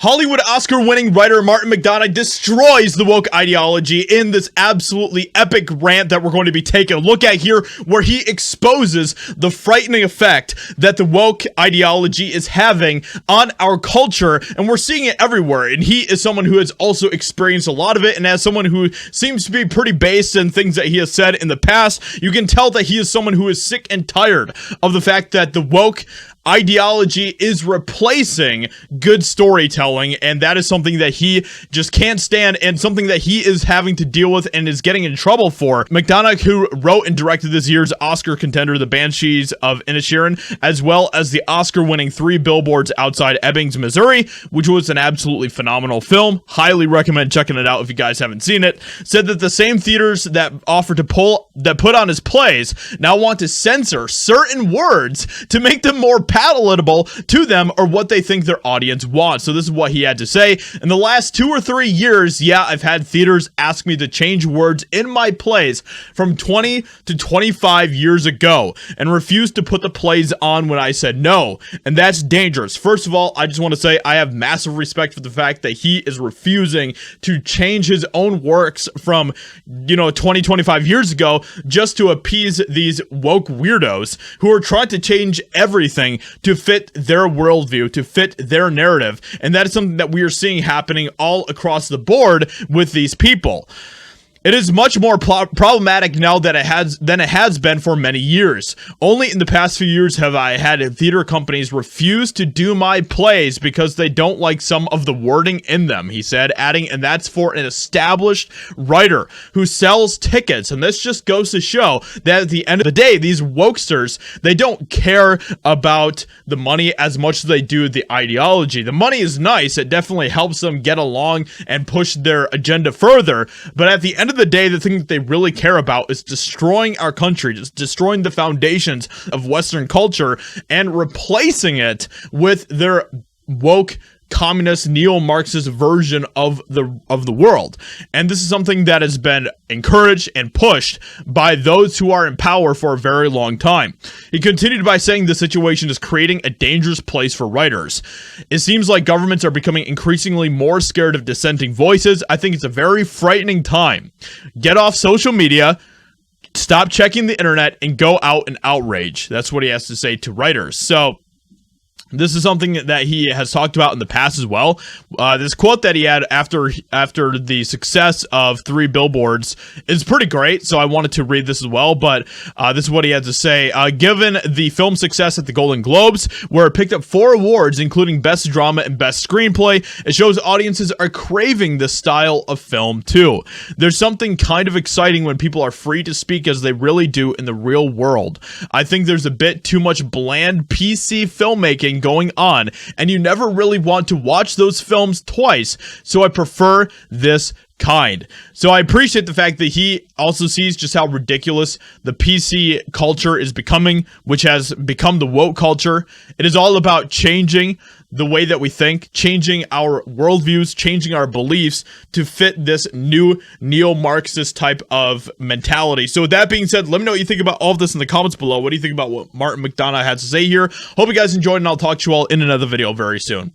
Hollywood Oscar-winning writer Martin McDonagh destroys the woke ideology in this absolutely epic rant that we're going to be taking a look at here, where he exposes the frightening effect that the woke ideology is having on our culture, and we're seeing it everywhere. And he is someone who has also experienced a lot of it, and as someone who seems to be pretty based in things that he has said in the past, you can tell that he is someone who is sick and tired of the fact that the woke ideology is replacing good storytelling, and that is something that he just can't stand and something that he is having to deal with and is getting in trouble for. McDonagh, who wrote and directed this year's Oscar contender The Banshees of Inisherin, as well as the Oscar-winning 3 Billboards Outside Ebbing, Missouri, which was an absolutely phenomenal film. Highly recommend checking it out if you guys haven't seen it. Said that the same theaters that offer to put on his plays now want to censor certain words to make them more palatable to them or what they think their audience wants. So this is what he had to say. In the last 2 or 3 years, yeah, I've had theaters ask me to change words in my plays from 20 to 25 years ago and refused to put the plays on when I said no. And that's dangerous. First of all, I just want to say I have massive respect for the fact that he is refusing to change his own works from, 20, 25 years ago just to appease these woke weirdos who are trying to change everything to fit their worldview, to fit their narrative. And that is something that we are seeing happening all across the board with these people. It is much more problematic now than it has been for many years. Only in the past few years have I had theater companies refuse to do my plays because they don't like some of the wording in them, he said, adding, and that's for an established writer who sells tickets. And this just goes to show that at the end of the day, these wokesters, they don't care about the money as much as they do the ideology. The money is nice. It definitely helps them get along and push their agenda further. But at the end of the day, the thing that they really care about is destroying our country, just destroying the foundations of Western culture and replacing it with their woke communist neo-Marxist version of the world. And this is something that has been encouraged and pushed by those who are in power for a very long time. He continued by saying the situation is creating a dangerous place for writers. It seems like governments are becoming increasingly more scared of dissenting voices. I think it's a very frightening time. Get off social media, stop checking the internet, and go out and outrage. That's what he has to say to writers. So this is something that he has talked about in the past as well. This quote that he had after the success of 3 Billboards is pretty great, so I wanted to read this as well, but this is what he had to say. Given the film's success at the Golden Globes, where it picked up 4 awards, including Best Drama and Best Screenplay, it shows audiences are craving this style of film too. There's something kind of exciting when people are free to speak as they really do in the real world. I think there's a bit too much bland PC filmmaking going on, and you never really want to watch those films twice, so I prefer this kind. So I appreciate the fact that he also sees just how ridiculous the PC culture is becoming, which has become the woke culture. It is all about changing the way that we think, changing our worldviews, changing our beliefs to fit this new neo-Marxist type of mentality. So with that being said, let me know what you think about all of this in the comments below. What do you think about what Martin McDonagh had to say here? Hope you guys enjoyed, and I'll talk to you all in another video very soon.